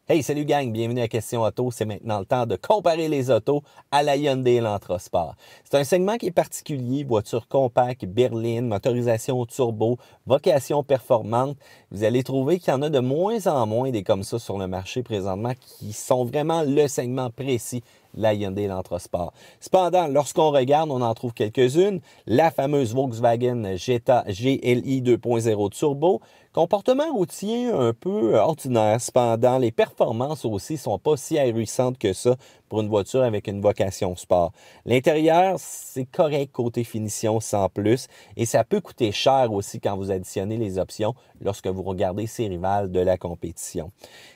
Hey, salut gang, bienvenue à Question Auto. C'est maintenant le temps de comparer les autos à la Hyundai Elantra Sport. C'est un segment qui est particulier, voiture compacte, berline, motorisation turbo, vocation performante. Vous allez trouver qu'il y en a de moins en moins des comme ça sur le marché présentement qui sont vraiment le segment précis de la Hyundai Elantra Sport. Cependant, lorsqu'on regarde, on en trouve quelques-unes. La fameuse Volkswagen Jetta GLI 2.0 Turbo. Comportement routier un peu ordinaire. Cependant, les performances aussi ne sont pas si ahurissantes que ça pour une voiture avec une vocation sport. L'intérieur, c'est correct côté finition sans plus. Et ça peut coûter cher aussi quand vous additionnez les options lorsque vous regardez ses rivales de la compétition.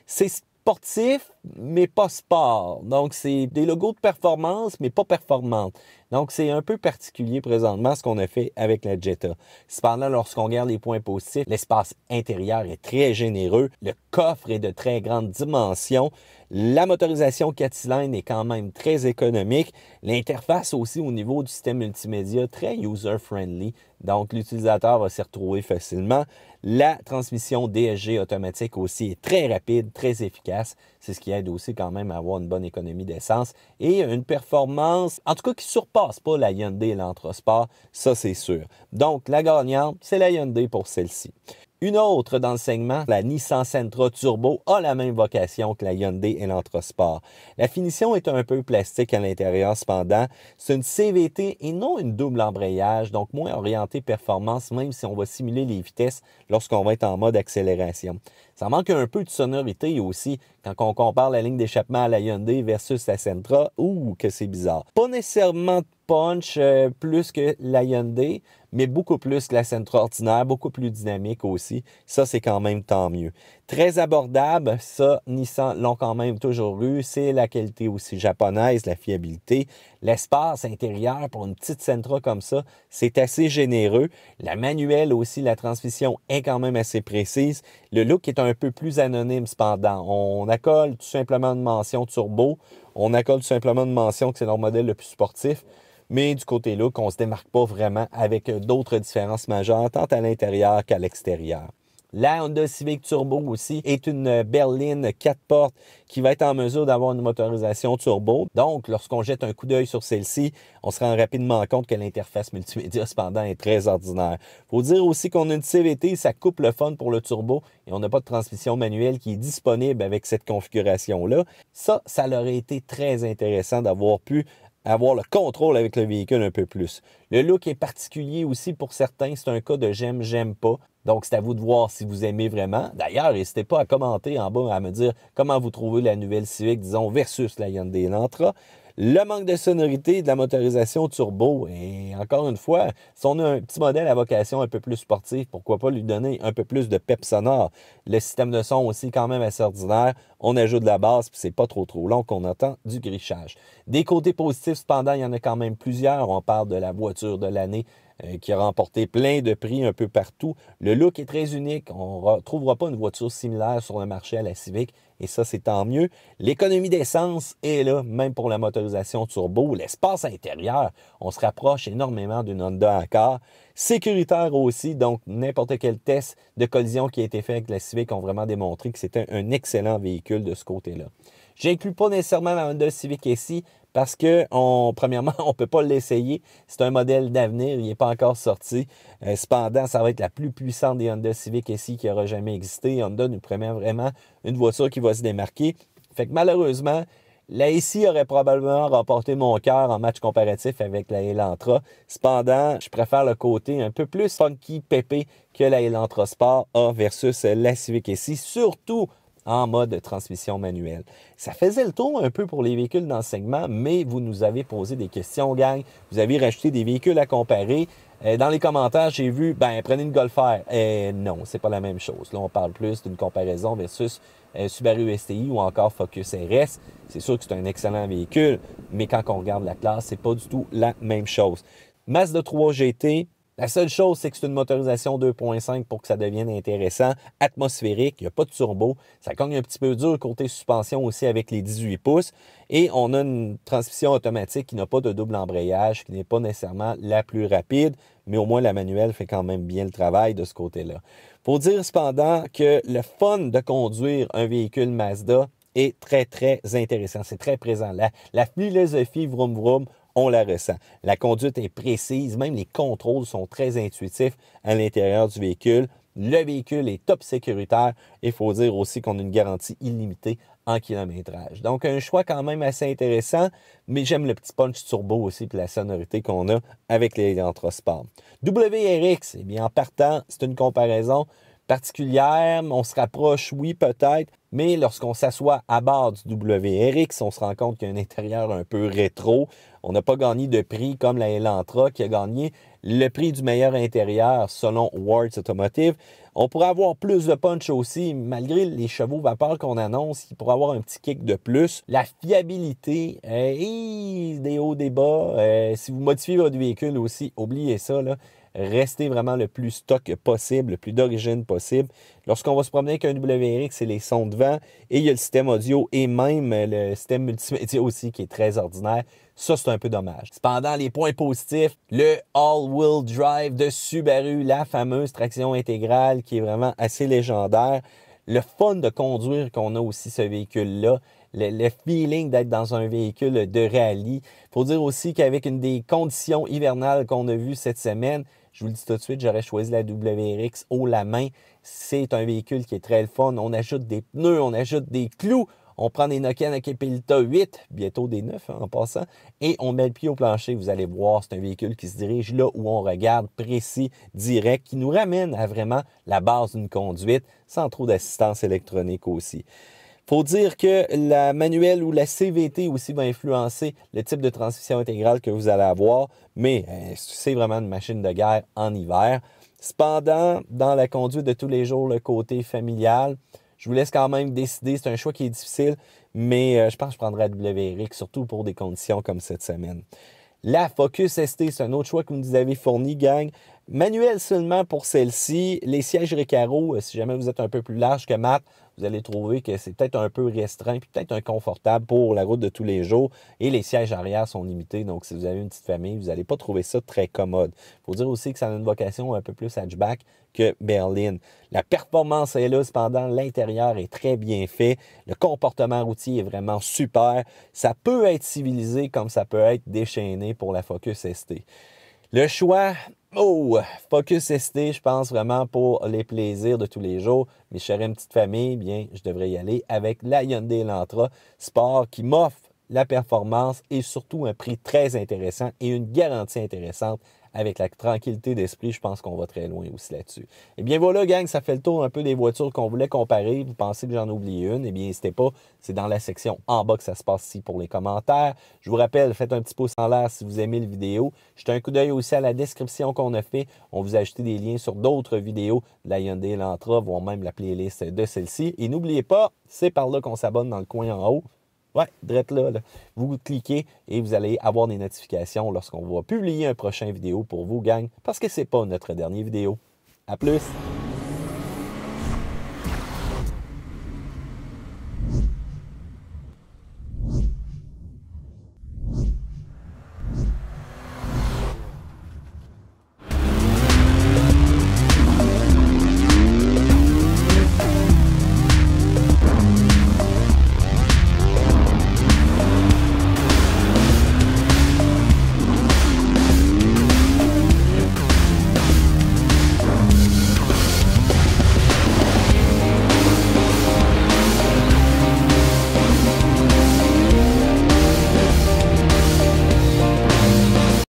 C'est sportif, mais pas sport. Donc, c'est des logos de performance, mais pas performante. Donc, c'est un peu particulier présentement ce qu'on a fait avec la Jetta. Cependant, lorsqu'on regarde les points positifs, l'espace intérieur est très généreux. Le coffre est de très grande dimension. La motorisation 4 cylindres est quand même très économique. L'interface aussi au niveau du système multimédia, très user-friendly. Donc, l'utilisateur va s'y retrouver facilement. La transmission DSG automatique aussi est très rapide, très efficace. C'est ce qui aide aussi quand même à avoir une bonne économie d'essence et une performance, en tout cas qui ne surpasse pas la Hyundai Elantra Sport, ça c'est sûr. Donc, la gagnante, c'est la Hyundai pour celle-ci. Une autre dans le segment, la Nissan Sentra Turbo, a la même vocation que la Hyundai Elantra Sport. La finition est un peu plastique à l'intérieur cependant. C'est une CVT et non une double embrayage, donc moins orientée performance, même si on va simuler les vitesses lorsqu'on va être en mode accélération. Ça manque un peu de sonorité aussi quand on compare la ligne d'échappement à la Hyundai versus la Sentra. Ouh, que c'est bizarre. Pas nécessairement de punch plus que la Hyundai, mais beaucoup plus que la Sentra ordinaire, beaucoup plus dynamique aussi. Ça, c'est quand même tant mieux. Très abordable, ça, Nissan l'ont quand même toujours eu. C'est la qualité aussi japonaise, la fiabilité. L'espace intérieur pour une petite Sentra comme ça, c'est assez généreux. La manuelle aussi, la transmission est quand même assez précise. Le look est un peu plus anonyme cependant. On accole tout simplement une mention turbo. On accole tout simplement une mention que c'est leur modèle le plus sportif. Mais du côté look, on ne se démarque pas vraiment avec d'autres différences majeures, tant à l'intérieur qu'à l'extérieur. La Honda Civic Turbo aussi est une berline 4 portes qui va être en mesure d'avoir une motorisation turbo. Donc, lorsqu'on jette un coup d'œil sur celle-ci, on se rend rapidement compte que l'interface multimédia, cependant, est très ordinaire. Il faut dire aussi qu'on a une CVT, ça coupe le fun pour le turbo et on n'a pas de transmission manuelle qui est disponible avec cette configuration-là. Ça leur aurait été très intéressant d'avoir pu avoir le contrôle avec le véhicule un peu plus. Le look est particulier aussi pour certains. C'est un cas de j'aime, j'aime pas. Donc, c'est à vous de voir si vous aimez vraiment. D'ailleurs, n'hésitez pas à commenter en bas, à me dire comment vous trouvez la nouvelle Civic, disons, versus la Hyundai Elantra. Le manque de sonorité de la motorisation turbo. Et encore une fois, si on a un petit modèle à vocation un peu plus sportive, pourquoi pas lui donner un peu plus de pep sonore. Le système de son aussi quand même assez ordinaire. On ajoute de la basse, puis c'est pas trop long qu'on entend du grichage. Des côtés positifs, cependant, il y en a quand même plusieurs. On parle de la voiture de l'année qui a remporté plein de prix un peu partout. Le look est très unique. On ne retrouvera pas une voiture similaire sur le marché à la Civic. Et ça, c'est tant mieux. L'économie d'essence est là, même pour la motorisation turbo. L'espace intérieur, on se rapproche énormément d'une Honda Accord. Sécuritaire aussi, donc n'importe quel test de collision qui a été fait avec la Civic ont vraiment démontré que c'était un excellent véhicule de ce côté-là. J'inclus pas nécessairement la Honda Civic SI parce que, premièrement, on ne peut pas l'essayer. C'est un modèle d'avenir, il n'est pas encore sorti. Cependant, ça va être la plus puissante des Honda Civic SI qui aura jamais existé. Honda nous promet vraiment une voiture qui va se démarquer. Fait que malheureusement, la SI aurait probablement remporté mon cœur en match comparatif avec la Elantra. Cependant, je préfère le côté un peu plus funky, pépé que la Elantra Sport A versus la Civic SI, surtout en mode transmission manuelle. Ça faisait le tour un peu pour les véhicules dans le segment, mais vous nous avez posé des questions, gang. Vous avez rajouté des véhicules à comparer. Dans les commentaires, j'ai vu, prenez une Golf R. Non, c'est pas la même chose. Là, on parle plus d'une comparaison versus Subaru STI ou encore Focus RS. C'est sûr que c'est un excellent véhicule, mais quand on regarde la classe, c'est pas du tout la même chose. Mazda 3 GT, la seule chose, c'est que c'est une motorisation 2.5 pour que ça devienne intéressant. Atmosphérique, il n'y a pas de turbo. Ça cogne un petit peu dur côté suspension aussi avec les 18 pouces. Et on a une transmission automatique qui n'a pas de double embrayage, qui n'est pas nécessairement la plus rapide, mais au moins la manuelle fait quand même bien le travail de ce côté-là. Il faut dire cependant que le fun de conduire un véhicule Mazda est très, très intéressant. C'est très présent. La philosophie vroom vroom, on la ressent. La conduite est précise, même les contrôles sont très intuitifs à l'intérieur du véhicule. Le véhicule est top sécuritaire. Il faut dire aussi qu'on a une garantie illimitée en kilométrage. Donc, un choix quand même assez intéressant, mais j'aime le petit punch turbo aussi puis la sonorité qu'on a avec les Elantra Sport. WRX, eh bien, en partant, c'est une comparaison particulière. On se rapproche, oui, peut-être, mais lorsqu'on s'assoit à bord du WRX, on se rend compte qu'il y a un intérieur un peu rétro. On n'a pas gagné de prix comme la Elantra qui a gagné le prix du meilleur intérieur selon Wards Automotive. On pourrait avoir plus de punch aussi, malgré les chevaux vapeur qu'on annonce, il pourrait avoir un petit kick de plus. La fiabilité, des hauts, des bas. Si vous modifiez votre véhicule aussi, oubliez ça, là. Restez vraiment le plus stock possible, le plus d'origine possible. Lorsqu'on va se promener avec un WRX, c'est les sons de vent et il y a le système audio et même le système multimédia aussi qui est très ordinaire. Ça, c'est un peu dommage. Cependant, les points positifs, le all-wheel drive de Subaru, la fameuse traction intégrale qui est vraiment assez légendaire. Le fun de conduire qu'on a aussi ce véhicule-là. Le feeling d'être dans un véhicule de rallye. Il faut dire aussi qu'avec une des conditions hivernales qu'on a vues cette semaine, je vous le dis tout de suite, j'aurais choisi la WRX haut la main. C'est un véhicule qui est très le fun. On ajoute des pneus, on ajoute des clous. On prend des Nokian Akepilita 8, bientôt des 9 en passant, et on met le pied au plancher. Vous allez voir, c'est un véhicule qui se dirige là où on regarde, précis, direct, qui nous ramène à vraiment la base d'une conduite, sans trop d'assistance électronique aussi. Faut dire que la manuelle ou la CVT aussi va influencer le type de transmission intégrale que vous allez avoir, mais c'est vraiment une machine de guerre en hiver. Cependant, dans la conduite de tous les jours, le côté familial, je vous laisse quand même décider. C'est un choix qui est difficile, mais je pense que je prendrai la WRX, surtout pour des conditions comme cette semaine. La Focus ST, c'est un autre choix que vous nous avez fourni, gang. Manuel seulement pour celle-ci. Les sièges Recaro, si jamais vous êtes un peu plus large que Matt, vous allez trouver que c'est peut-être un peu restreint puis peut-être inconfortable pour la route de tous les jours. Et les sièges arrière sont limités, donc si vous avez une petite famille, vous n'allez pas trouver ça très commode. Il faut dire aussi que ça a une vocation un peu plus hatchback que berline. La performance est là, cependant, l'intérieur est très bien fait. Le comportement routier est vraiment super. Ça peut être civilisé comme ça peut être déchaîné pour la Focus ST. Le choix, Focus ST, je pense vraiment pour les plaisirs de tous les jours. Mais je serais une petite famille, bien, je devrais y aller avec la Hyundai Elantra Sport qui m'offre la performance et surtout un prix très intéressant et une garantie intéressante. Avec la tranquillité d'esprit, je pense qu'on va très loin aussi là-dessus. Eh bien voilà, gang, ça fait le tour un peu des voitures qu'on voulait comparer. Vous pensez que j'en ai oublié une? Eh bien, n'hésitez pas, c'est dans la section en bas que ça se passe ici pour les commentaires. Je vous rappelle, faites un petit pouce en l'air si vous aimez la vidéo. Jetez un coup d'œil aussi à la description qu'on a fait. On vous a ajouté des liens sur d'autres vidéos de la Hyundai Elantra, voire même la playlist de celle-ci. Et n'oubliez pas, c'est par là qu'on s'abonne dans le coin en haut. Ouais, direct là, vous cliquez et vous allez avoir des notifications lorsqu'on va publier un prochain vidéo pour vous, gang, parce que c'est pas notre dernière vidéo. À plus!